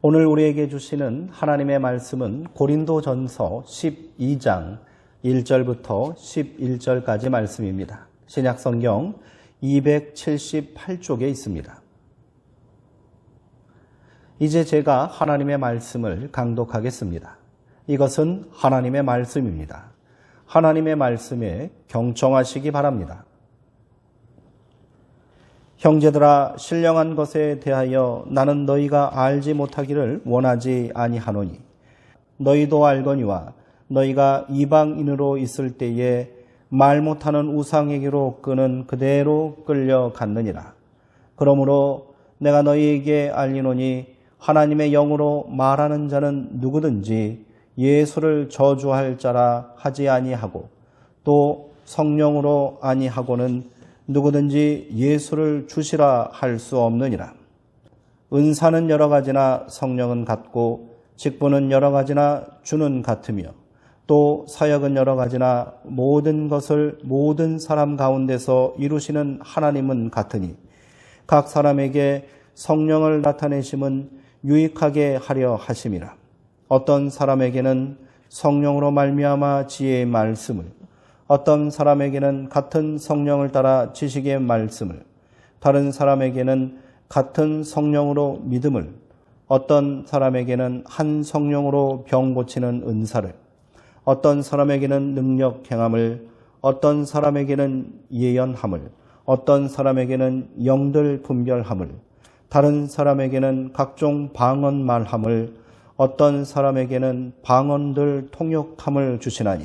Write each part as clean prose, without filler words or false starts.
오늘 우리에게 주시는 하나님의 말씀은 고린도전서 12장 1절부터 11절까지 말씀입니다. 신약성경 278쪽에 있습니다. 이제 제가 하나님의 말씀을 강독하겠습니다. 이것은 하나님의 말씀입니다. 하나님의 말씀에 경청하시기 바랍니다. 형제들아, 신령한 것에 대하여 나는 너희가 알지 못하기를 원하지 아니하노니 너희도 알거니와 너희가 이방인으로 있을 때에 말 못하는 우상에게로 끄는 그대로 끌려갔느니라. 그러므로 내가 너희에게 알리노니 하나님의 영으로 말하는 자는 누구든지 예수를 저주할 자라 하지 아니하고 또 성령으로 아니하고는 누구든지 예수를 주시라 할 수 없느니라. 은사는 여러 가지나 성령은 같고 직분은 여러 가지나 주는 같으며 또 사역은 여러 가지나 모든 것을 모든 사람 가운데서 이루시는 하나님은 같으니 각 사람에게 성령을 나타내심은 유익하게 하려 하심이라. 어떤 사람에게는 성령으로 말미암아 지혜의 말씀을, 어떤 사람에게는 같은 성령을 따라 지식의 말씀을, 다른 사람에게는 같은 성령으로 믿음을, 어떤 사람에게는 한 성령으로 병 고치는 은사를, 어떤 사람에게는 능력 행함을, 어떤 사람에게는 예언함을, 어떤 사람에게는 영들 분별함을, 다른 사람에게는 각종 방언 말함을, 어떤 사람에게는 방언들 통역함을 주시나니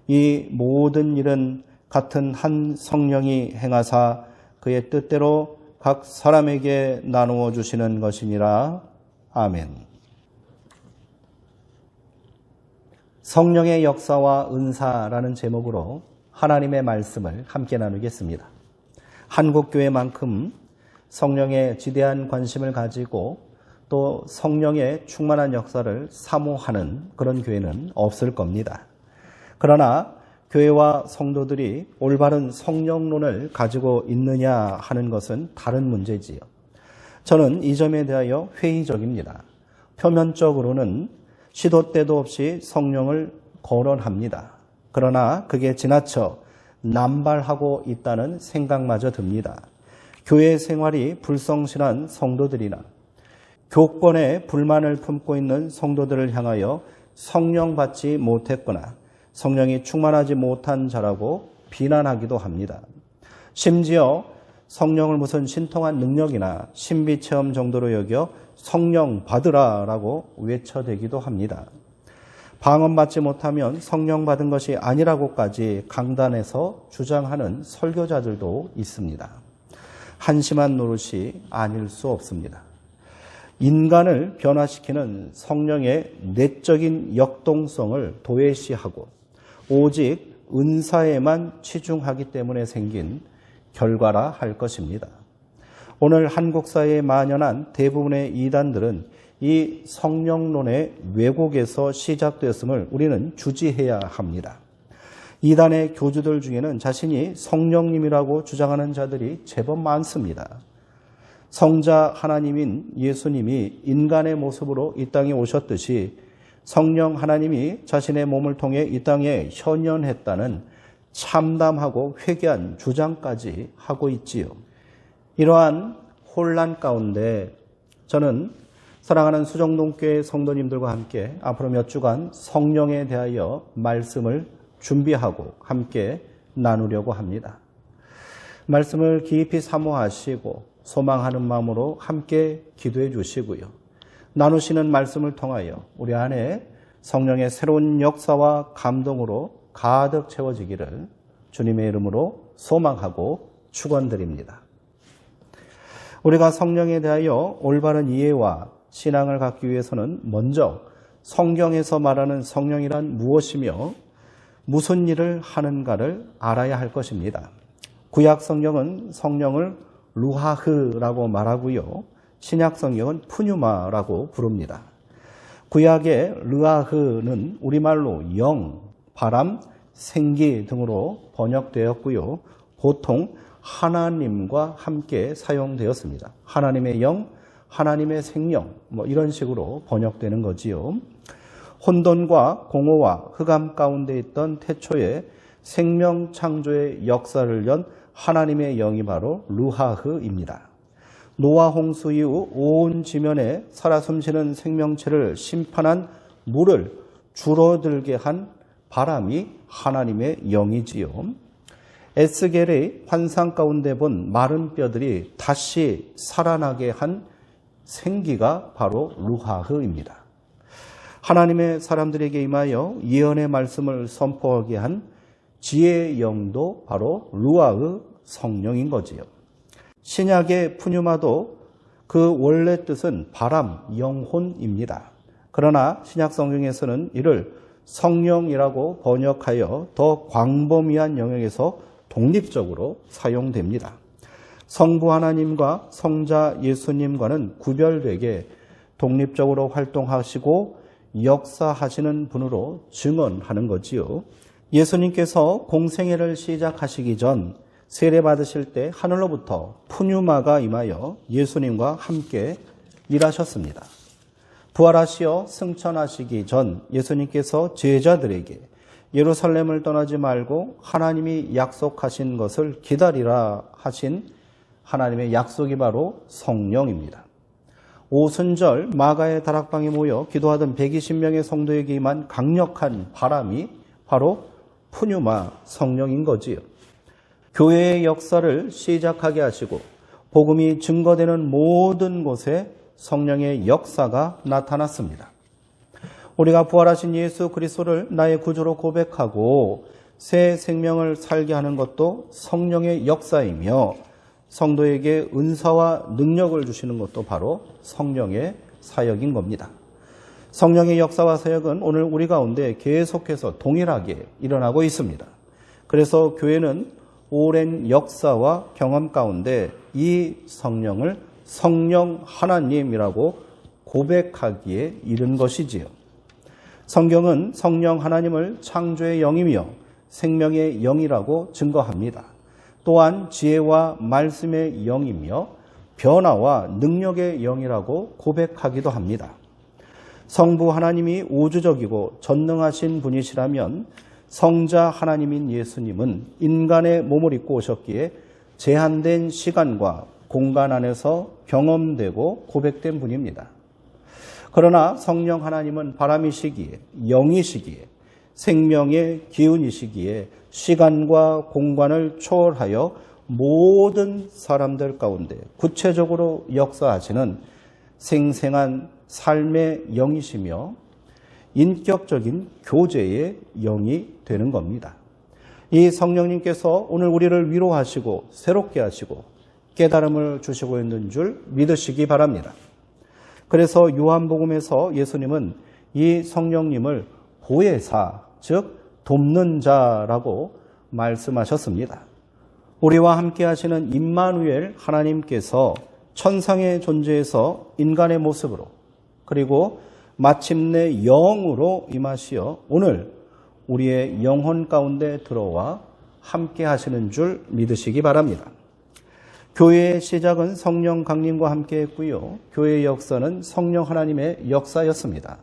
이 모든 일은 같은 한 성령이 행하사 그의 뜻대로 각 사람에게 나누어 주시는 것이니라. 아멘. 성령의 역사와 은사라는 제목으로 하나님의 말씀을 함께 나누겠습니다. 한국교회만큼 성령에 지대한 관심을 가지고 또 성령의 충만한 역사를 사모하는 그런 교회는 없을 겁니다. 그러나 교회와 성도들이 올바른 성령론을 가지고 있느냐 하는 것은 다른 문제지요. 저는 이 점에 대하여 회의적입니다. 표면적으로는 시도 때도 없이 성령을 거론합니다. 그러나 그게 지나쳐 남발하고 있다는 생각마저 듭니다. 교회 생활이 불성실한 성도들이나 교권에 불만을 품고 있는 성도들을 향하여 성령 받지 못했거나 성령이 충만하지 못한 자라고 비난하기도 합니다. 심지어 성령을 무슨 신통한 능력이나 신비체험 정도로 여겨 성령 받으라라고 외쳐대기도 합니다. 방언 받지 못하면 성령 받은 것이 아니라고까지 강단에서 주장하는 설교자들도 있습니다. 한심한 노릇이 아닐 수 없습니다. 인간을 변화시키는 성령의 내적인 역동성을 도외시하고 오직 은사에만 치중하기 때문에 생긴 결과라 할 것입니다. 오늘 한국 사회에 만연한 대부분의 이단들은 이 성령론의 왜곡에서 시작되었음을 우리는 주지해야 합니다. 이단의 교주들 중에는 자신이 성령님이라고 주장하는 자들이 제법 많습니다. 성자 하나님인 예수님이 인간의 모습으로 이 땅에 오셨듯이 성령 하나님이 자신의 몸을 통해 이 땅에 현현했다는 참담하고 회개한 주장까지 하고 있지요. 이러한 혼란 가운데 저는 사랑하는 수정동교회 성도님들과 함께 앞으로 몇 주간 성령에 대하여 말씀을 준비하고 함께 나누려고 합니다. 말씀을 깊이 사모하시고 소망하는 마음으로 함께 기도해 주시고요. 나누시는 말씀을 통하여 우리 안에 성령의 새로운 역사와 감동으로 가득 채워지기를 주님의 이름으로 소망하고 축원드립니다. 우리가 성령에 대하여 올바른 이해와 신앙을 갖기 위해서는 먼저 성경에서 말하는 성령이란 무엇이며 무슨 일을 하는가를 알아야 할 것입니다. 구약 성경은 성령을 루하흐라고 말하고요. 신약 성경은 푸뉴마라고 부릅니다. 구약의 르아흐는 우리말로 영, 바람, 생기 등으로 번역되었고요. 보통 하나님과 함께 사용되었습니다. 하나님의 영, 하나님의 생명, 이런 식으로 번역되는 거지요. 혼돈과 공허와 흑암 가운데 있던 태초의 생명 창조의 역사를 연 하나님의 영이 바로 루하흐입니다. 노아 홍수 이후 온 지면에 살아 숨쉬는 생명체를 심판한 물을 줄어들게 한 바람이 하나님의 영이지요. 에스겔의 환상 가운데 본 마른 뼈들이 다시 살아나게 한 생기가 바로 루하흐입니다. 하나님의 사람들에게 임하여 예언의 말씀을 선포하게 한 지혜의 영도 바로 루아흐 성령인 거지요. 신약의 푸뉴마도 그 원래 뜻은 바람, 영혼입니다. 그러나 신약 성경에서는 이를 성령이라고 번역하여 더 광범위한 영역에서 독립적으로 사용됩니다. 성부 하나님과 성자 예수님과는 구별되게 독립적으로 활동하시고 역사하시는 분으로 증언하는 거지요. 예수님께서 공생애를 시작하시기 전 세례받으실 때 하늘로부터 푸뉴마가 임하여 예수님과 함께 일하셨습니다. 부활하시어 승천하시기 전 예수님께서 제자들에게 예루살렘을 떠나지 말고 하나님이 약속하신 것을 기다리라 하신 하나님의 약속이 바로 성령입니다. 오순절 마가의 다락방에 모여 기도하던 120명의 성도에게 임한 강력한 바람이 바로 푸뉴마 성령인 거지요. 교회의 역사를 시작하게 하시고 복음이 증거되는 모든 곳에 성령의 역사가 나타났습니다. 우리가 부활하신 예수 그리스도를 나의 구주로 고백하고 새 생명을 살게 하는 것도 성령의 역사이며 성도에게 은사와 능력을 주시는 것도 바로 성령의 사역인 겁니다. 성령의 역사와 사역은 오늘 우리 가운데 계속해서 동일하게 일어나고 있습니다. 그래서 교회는 오랜 역사와 경험 가운데 이 성령을 성령 하나님이라고 고백하기에 이른 것이지요. 성경은 성령 하나님을 창조의 영이며 생명의 영이라고 증거합니다. 또한 지혜와 말씀의 영이며 변화와 능력의 영이라고 고백하기도 합니다. 성부 하나님이 우주적이고 전능하신 분이시라면 성자 하나님인 예수님은 인간의 몸을 입고 오셨기에 제한된 시간과 공간 안에서 경험되고 고백된 분입니다. 그러나 성령 하나님은 바람이시기에 영이시기에 생명의 기운이시기에 시간과 공간을 초월하여 모든 사람들 가운데 구체적으로 역사하시는 생생한 삶의 영이시며 인격적인 교제의 영이 되는 겁니다. 이 성령님께서 오늘 우리를 위로하시고 새롭게 하시고 깨달음을 주시고 있는 줄 믿으시기 바랍니다. 그래서 요한복음에서 예수님은 이 성령님을 보혜사, 즉 돕는 자라고 말씀하셨습니다. 우리와 함께 하시는 임마누엘 하나님께서 천상의 존재에서 인간의 모습으로 그리고 마침내 영으로 임하시어 오늘 우리의 영혼 가운데 들어와 함께 하시는 줄 믿으시기 바랍니다. 교회의 시작은 성령 강림과 함께 했고요. 교회의 역사는 성령 하나님의 역사였습니다.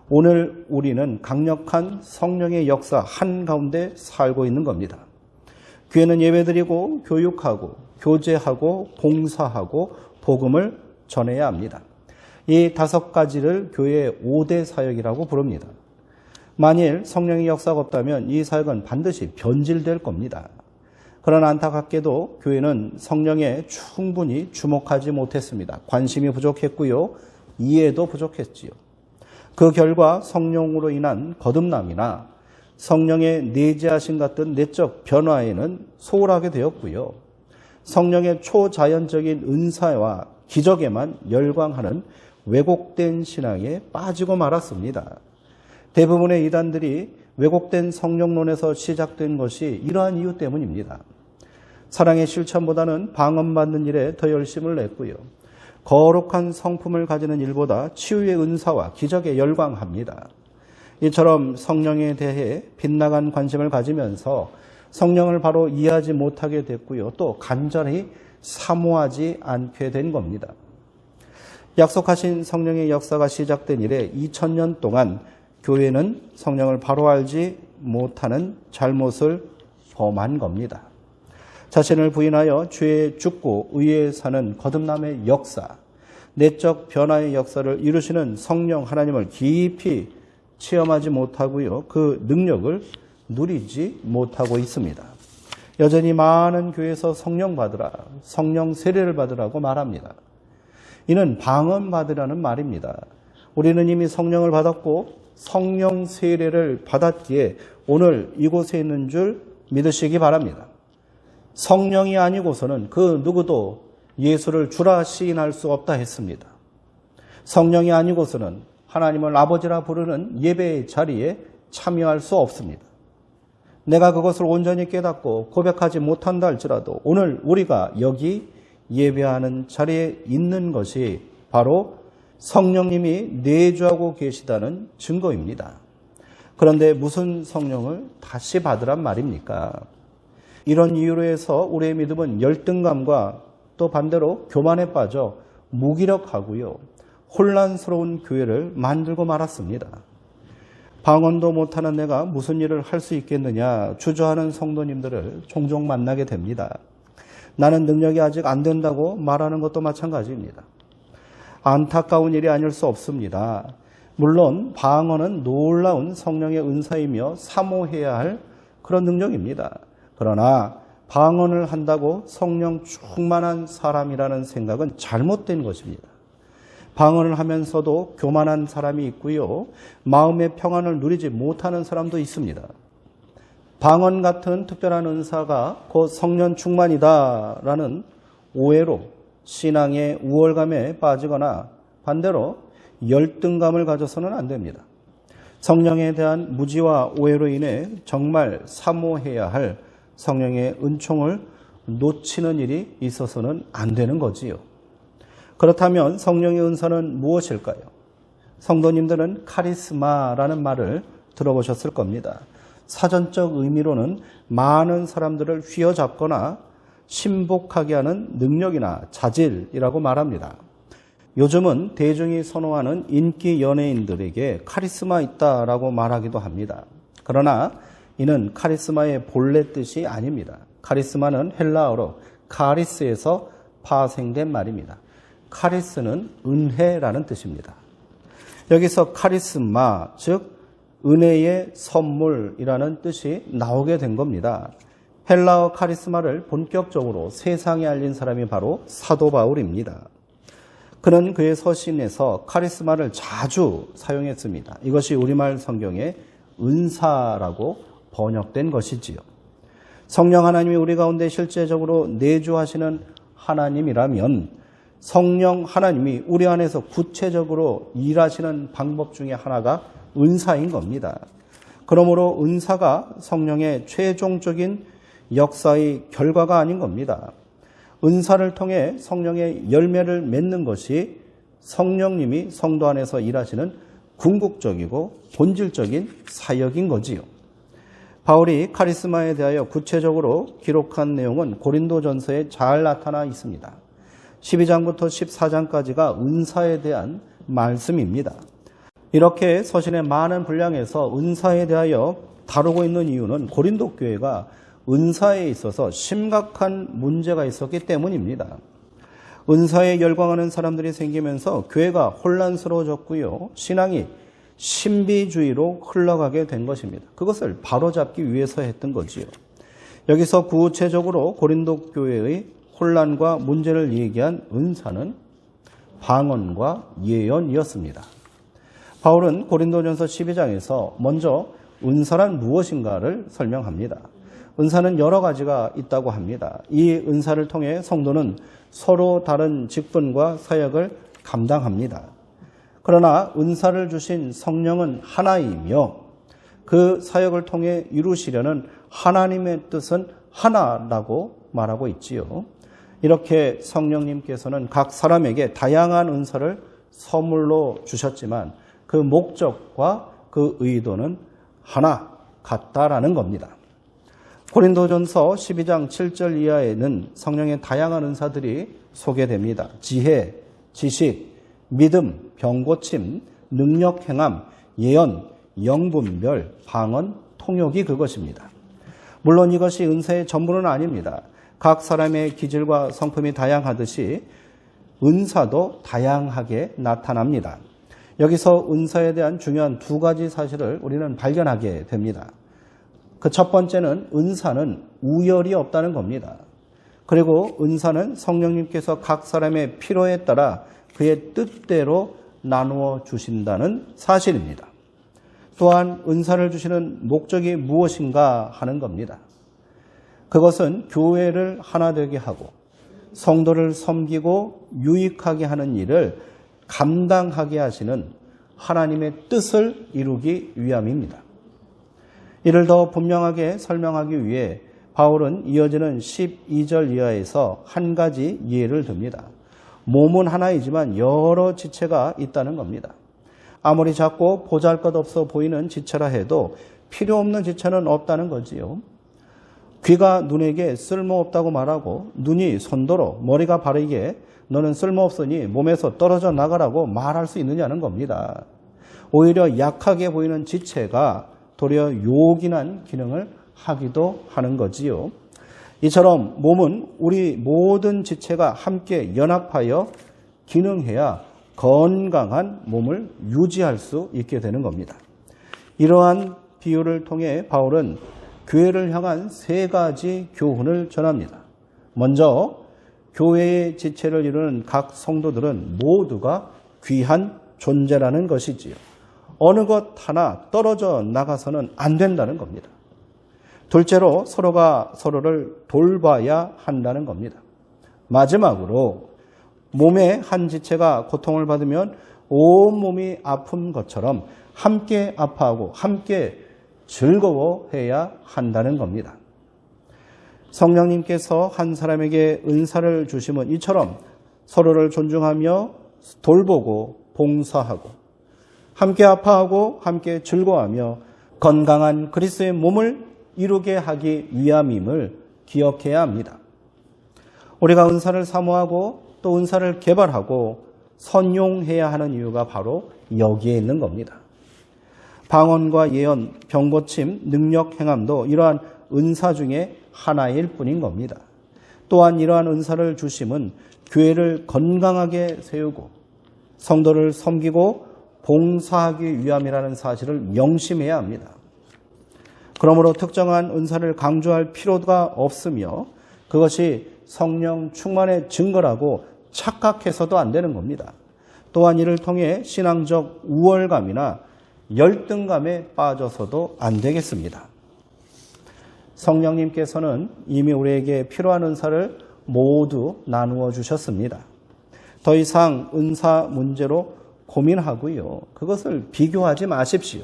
오늘 우리는 강력한 성령의 역사 한가운데 살고 있는 겁니다. 교회는 예배드리고 교육하고 교제하고 봉사하고 복음을 전해야 합니다. 이 5가지를 교회의 5대 사역이라고 부릅니다. 만일 성령의 역사가 없다면 이 사역은 반드시 변질될 겁니다. 그러나 안타깝게도 교회는 성령에 충분히 주목하지 못했습니다. 관심이 부족했고요. 이해도 부족했지요. 그 결과 성령으로 인한 거듭남이나 성령의 내재하심 같은 내적 변화에는 소홀하게 되었고요. 성령의 초자연적인 은사와 기적에만 열광하는 왜곡된 신앙에 빠지고 말았습니다. 대부분의 이단들이 왜곡된 성령론에서 시작된 것이 이러한 이유 때문입니다. 사랑의 실천보다는 방언받는 일에 더 열심을 냈고요. 거룩한 성품을 가지는 일보다 치유의 은사와 기적에 열광합니다. 이처럼 성령에 대해 빗나간 관심을 가지면서 성령을 바로 이해하지 못하게 됐고요. 또 간절히 사모하지 않게 된 겁니다. 약속하신 성령의 역사가 시작된 이래 2000년 동안 교회는 성령을 바로 알지 못하는 잘못을 범한 겁니다. 자신을 부인하여 죄에 죽고 의에 사는 거듭남의 역사, 내적 변화의 역사를 이루시는 성령 하나님을 깊이 체험하지 못하고요. 그 능력을 누리지 못하고 있습니다. 여전히 많은 교회에서 성령 받으라, 성령 세례를 받으라고 말합니다. 이는 방언받으라는 말입니다. 우리는 이미 성령을 받았고 성령 세례를 받았기에 오늘 이곳에 있는 줄 믿으시기 바랍니다. 성령이 아니고서는 그 누구도 예수를 주라 시인할 수 없다 했습니다. 성령이 아니고서는 하나님을 아버지라 부르는 예배의 자리에 참여할 수 없습니다. 내가 그것을 온전히 깨닫고 고백하지 못한다 할지라도 오늘 우리가 여기 예배하는 자리에 있는 것이 바로 성령님이 내주하고 계시다는 증거입니다. 그런데 무슨 성령을 다시 받으란 말입니까? 이런 이유로 해서 우리의 믿음은 열등감과 또 반대로 교만에 빠져 무기력하고요. 혼란스러운 교회를 만들고 말았습니다. 방언도 못하는 내가 무슨 일을 할 수 있겠느냐 주저하는 성도님들을 종종 만나게 됩니다. 나는 능력이 아직 안 된다고 말하는 것도 마찬가지입니다. 안타까운 일이 아닐 수 없습니다. 물론 방언은 놀라운 성령의 은사이며 사모해야 할 그런 능력입니다. 그러나 방언을 한다고 성령 충만한 사람이라는 생각은 잘못된 것입니다. 방언을 하면서도 교만한 사람이 있고요. 마음의 평안을 누리지 못하는 사람도 있습니다. 방언 같은 특별한 은사가 곧 성령 충만이다라는 오해로 신앙의 우월감에 빠지거나 반대로 열등감을 가져서는 안 됩니다. 성령에 대한 무지와 오해로 인해 정말 사모해야 할 성령의 은총을 놓치는 일이 있어서는 안 되는 거지요. 그렇다면 성령의 은사는 무엇일까요? 성도님들은 카리스마라는 말을 들어보셨을 겁니다. 사전적 의미로는 많은 사람들을 휘어잡거나 신복하게 하는 능력이나 자질이라고 말합니다. 요즘은 대중이 선호하는 인기 연예인들에게 카리스마 있다라고 말하기도 합니다. 그러나 이는 카리스마의 본래 뜻이 아닙니다. 카리스마는 헬라어로 카리스에서 파생된 말입니다. 카리스는 은혜라는 뜻입니다. 여기서 카리스마, 즉 은혜의 선물이라는 뜻이 나오게 된 겁니다. 헬라어 카리스마를 본격적으로 세상에 알린 사람이 바로 사도 바울입니다. 그는 그의 서신에서 카리스마를 자주 사용했습니다. 이것이 우리말 성경의 은사라고 번역된 것이지요. 성령 하나님이 우리 가운데 실제적으로 내주하시는 하나님이라면 성령 하나님이 우리 안에서 구체적으로 일하시는 방법 중에 하나가 은사인 겁니다. 그러므로 은사가 성령의 최종적인 역사의 결과가 아닌 겁니다. 은사를 통해 성령의 열매를 맺는 것이 성령님이 성도 안에서 일하시는 궁극적이고 본질적인 사역인 거지요. 바울이 카리스마에 대하여 구체적으로 기록한 내용은 고린도전서에 잘 나타나 있습니다. 12장부터 14장까지가 은사에 대한 말씀입니다. 이렇게 서신의 많은 분량에서 은사에 대하여 다루고 있는 이유는 고린도 교회가 은사에 있어서 심각한 문제가 있었기 때문입니다. 은사에 열광하는 사람들이 생기면서 교회가 혼란스러워졌고요. 신앙이 신비주의로 흘러가게 된 것입니다. 그것을 바로잡기 위해서 했던 거지요. 여기서 구체적으로 고린도 교회의 혼란과 문제를 얘기한 은사는 방언과 예언이었습니다. 바울은 고린도전서 12장에서 먼저 은사란 무엇인가를 설명합니다. 은사는 여러 가지가 있다고 합니다. 이 은사를 통해 성도는 서로 다른 직분과 사역을 감당합니다. 그러나 은사를 주신 성령은 하나이며 그 사역을 통해 이루시려는 하나님의 뜻은 하나라고 말하고 있지요. 이렇게 성령님께서는 각 사람에게 다양한 은사를 선물로 주셨지만 그 목적과 그 의도는 하나 같다라는 겁니다. 고린도전서 12장 7절 이하에는 성령의 다양한 은사들이 소개됩니다. 지혜, 지식, 믿음, 병고침, 능력 행함, 예언, 영분별, 방언, 통역이 그것입니다. 물론 이것이 은사의 전부는 아닙니다. 각 사람의 기질과 성품이 다양하듯이 은사도 다양하게 나타납니다. 여기서 은사에 대한 중요한 두 가지 사실을 우리는 발견하게 됩니다. 그 첫 번째는 은사는 우열이 없다는 겁니다. 그리고 은사는 성령님께서 각 사람의 필요에 따라 그의 뜻대로 나누어 주신다는 사실입니다. 또한 은사를 주시는 목적이 무엇인가 하는 겁니다. 그것은 교회를 하나 되게 하고 성도를 섬기고 유익하게 하는 일을 감당하게 하시는 하나님의 뜻을 이루기 위함입니다. 이를 더 분명하게 설명하기 위해 바울은 이어지는 12절 이하에서 한 가지 예를 듭니다. 몸은 하나이지만 여러 지체가 있다는 겁니다. 아무리 작고 보잘것없어 보이는 지체라 해도 필요 없는 지체는 없다는 거지요. 귀가 눈에게 쓸모없다고 말하고 눈이 손도로 머리가 바르게 너는 쓸모없으니 몸에서 떨어져 나가라고 말할 수 있느냐는 겁니다. 오히려 약하게 보이는 지체가 도리어 요긴한 기능을 하기도 하는 거지요. 이처럼 몸은 우리 모든 지체가 함께 연합하여 기능해야 건강한 몸을 유지할 수 있게 되는 겁니다. 이러한 비유를 통해 바울은 교회를 향한 세 가지 교훈을 전합니다. 먼저 교회의 지체를 이루는 각 성도들은 모두가 귀한 존재라는 것이지요. 어느 것 하나 떨어져 나가서는 안 된다는 겁니다. 둘째로 서로가 서로를 돌봐야 한다는 겁니다. 마지막으로 몸의 한 지체가 고통을 받으면 온몸이 아픈 것처럼 함께 아파하고 함께 즐거워해야 한다는 겁니다. 성령님께서 한 사람에게 은사를 주심은 이처럼 서로를 존중하며 돌보고 봉사하고 함께 아파하고 함께 즐거워하며 건강한 그리스도의 몸을 이루게 하기 위함임을 기억해야 합니다. 우리가 은사를 사모하고 또 은사를 개발하고 선용해야 하는 이유가 바로 여기에 있는 겁니다. 방언과 예언, 병고침, 능력 행함도 이러한 은사 중에 하나일 뿐인 겁니다. 또한 이러한 은사를 주심은 교회를 건강하게 세우고 성도를 섬기고 봉사하기 위함이라는 사실을 명심해야 합니다. 그러므로 특정한 은사를 강조할 필요가 없으며 그것이 성령 충만의 증거라고 착각해서도 안 되는 겁니다. 또한 이를 통해 신앙적 우월감이나 열등감에 빠져서도 안 되겠습니다. 성령님께서는 이미 우리에게 필요한 은사를 모두 나누어 주셨습니다. 더 이상 은사 문제로 고민하고요. 그것을 비교하지 마십시오.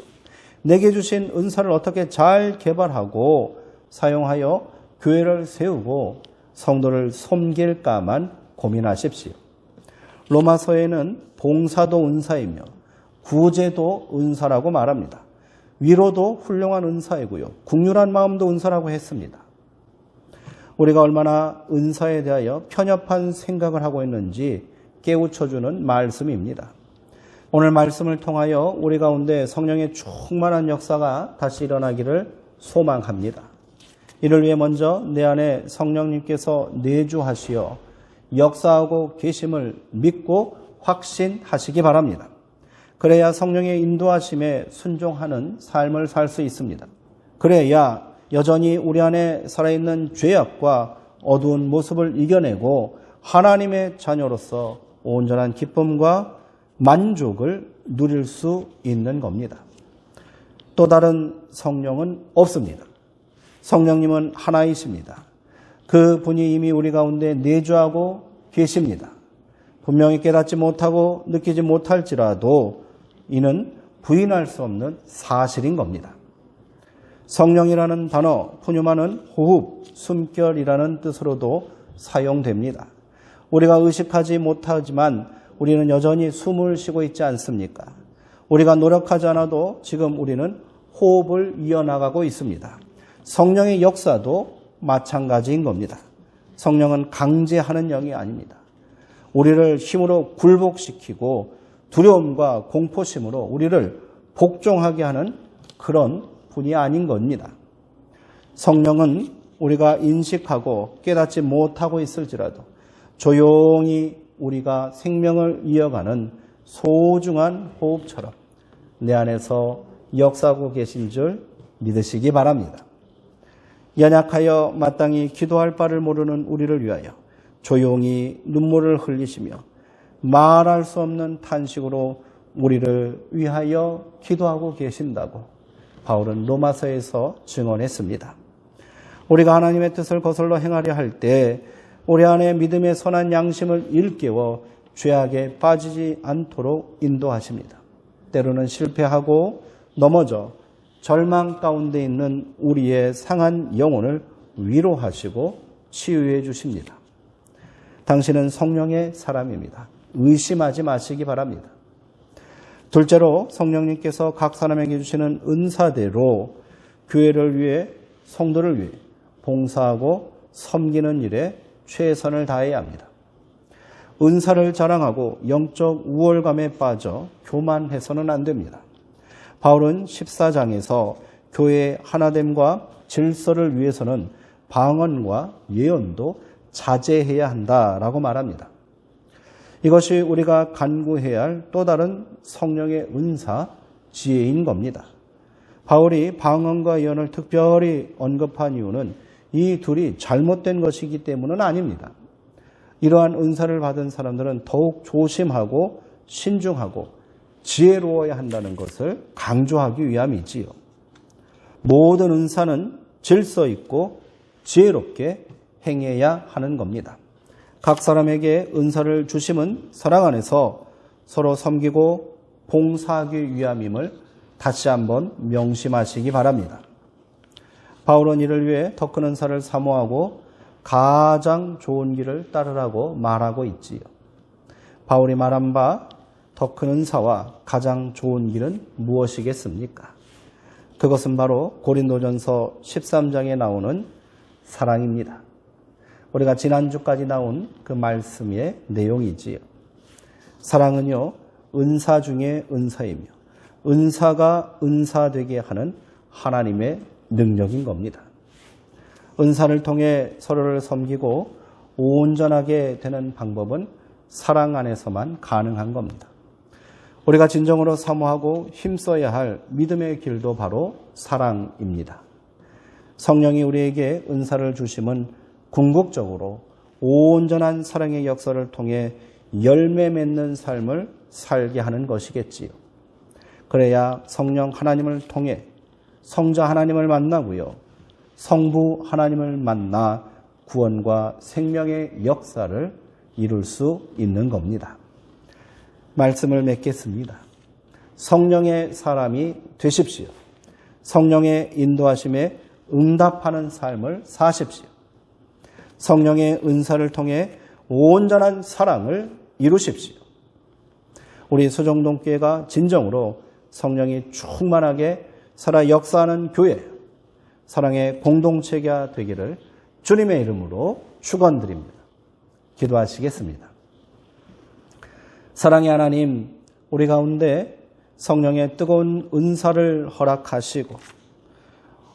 내게 주신 은사를 어떻게 잘 개발하고 사용하여 교회를 세우고 성도를 섬길까만 고민하십시오. 로마서에는 봉사도 은사이며 구제도 은사라고 말합니다. 위로도 훌륭한 은사이고요. 국률한 마음도 은사라고 했습니다. 우리가 얼마나 은사에 대하여 편협한 생각을 하고 있는지 깨우쳐주는 말씀입니다. 오늘 말씀을 통하여 우리 가운데 성령의 충만한 역사가 다시 일어나기를 소망합니다. 이를 위해 먼저 내 안에 성령님께서 내주하시어 역사하고 계심을 믿고 확신하시기 바랍니다. 그래야 성령의 인도하심에 순종하는 삶을 살 수 있습니다. 그래야 여전히 우리 안에 살아있는 죄악과 어두운 모습을 이겨내고 하나님의 자녀로서 온전한 기쁨과 만족을 누릴 수 있는 겁니다. 또 다른 성령은 없습니다. 성령님은 하나이십니다. 그 분이 이미 우리 가운데 내주하고 계십니다. 분명히 깨닫지 못하고 느끼지 못할지라도 이는 부인할 수 없는 사실인 겁니다. 성령이라는 단어, 푸뉴마는 호흡, 숨결이라는 뜻으로도 사용됩니다. 우리가 의식하지 못하지만 우리는 여전히 숨을 쉬고 있지 않습니까? 우리가 노력하지 않아도 지금 우리는 호흡을 이어나가고 있습니다. 성령의 역사도 마찬가지인 겁니다. 성령은 강제하는 영이 아닙니다. 우리를 힘으로 굴복시키고 두려움과 공포심으로 우리를 복종하게 하는 그런 분이 아닌 겁니다. 성령은 우리가 인식하고 깨닫지 못하고 있을지라도 조용히 우리가 생명을 이어가는 소중한 호흡처럼 내 안에서 역사하고 계신 줄 믿으시기 바랍니다. 연약하여 마땅히 기도할 바를 모르는 우리를 위하여 조용히 눈물을 흘리시며 말할 수 없는 탄식으로 우리를 위하여 기도하고 계신다고 바울은 로마서에서 증언했습니다. 우리가 하나님의 뜻을 거슬러 행하려 할 때 우리 안에 믿음의 선한 양심을 일깨워 죄악에 빠지지 않도록 인도하십니다. 때로는 실패하고 넘어져 절망 가운데 있는 우리의 상한 영혼을 위로하시고 치유해 주십니다. 당신은 성령의 사람입니다. 의심하지 마시기 바랍니다. 둘째로 성령님께서 각 사람에게 주시는 은사대로 교회를 위해 성도를 위해 봉사하고 섬기는 일에 최선을 다해야 합니다. 은사를 자랑하고 영적 우월감에 빠져 교만해서는 안 됩니다. 바울은 14장에서 교회의 하나됨과 질서를 위해서는 방언과 예언도 자제해야 한다라고 말합니다. 이것이 우리가 간구해야 할 또 다른 성령의 은사, 지혜인 겁니다. 바울이 방언과 예언을 특별히 언급한 이유는 이 둘이 잘못된 것이기 때문은 아닙니다. 이러한 은사를 받은 사람들은 더욱 조심하고 신중하고 지혜로워야 한다는 것을 강조하기 위함이지요. 모든 은사는 질서 있고 지혜롭게 행해야 하는 겁니다. 각 사람에게 은사를 주심은 사랑 안에서 서로 섬기고 봉사하기 위함임을 다시 한번 명심하시기 바랍니다. 바울은 이를 위해 더 큰 은사를 사모하고 가장 좋은 길을 따르라고 말하고 있지요. 바울이 말한 바 더 큰 은사와 가장 좋은 길은 무엇이겠습니까? 그것은 바로 고린도전서 13장에 나오는 사랑입니다. 우리가 지난주까지 나온 그 말씀의 내용이지요. 사랑은요, 은사 중에 은사이며 은사가 은사되게 하는 하나님의 능력인 겁니다. 은사를 통해 서로를 섬기고 온전하게 되는 방법은 사랑 안에서만 가능한 겁니다. 우리가 진정으로 사모하고 힘써야 할 믿음의 길도 바로 사랑입니다. 성령이 우리에게 은사를 주심은 궁극적으로 온전한 사랑의 역사를 통해 열매 맺는 삶을 살게 하는 것이겠지요. 그래야 성령 하나님을 통해 성자 하나님을 만나고요. 성부 하나님을 만나 구원과 생명의 역사를 이룰 수 있는 겁니다. 말씀을 맺겠습니다. 성령의 사람이 되십시오. 성령의 인도하심에 응답하는 삶을 사십시오. 성령의 은사를 통해 온전한 사랑을 이루십시오. 우리 수정동교회가 진정으로 성령이 충만하게 살아 역사하는 교회, 사랑의 공동체가 되기를 주님의 이름으로 축원드립니다. 기도하시겠습니다. 사랑의 하나님, 우리 가운데 성령의 뜨거운 은사를 허락하시고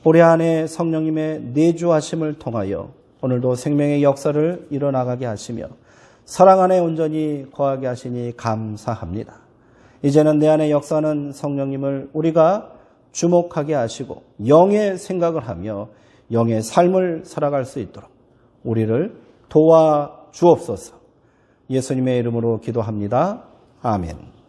우리 안에 성령님의 내주하심을 통하여 오늘도 생명의 역사를 이뤄나가게 하시며 사랑 안에 온전히 거하게 하시니 감사합니다. 이제는 내 안에 역사하는 성령님을 우리가 주목하게 하시고 영의 생각을 하며 영의 삶을 살아갈 수 있도록 우리를 도와주옵소서. 예수님의 이름으로 기도합니다. 아멘.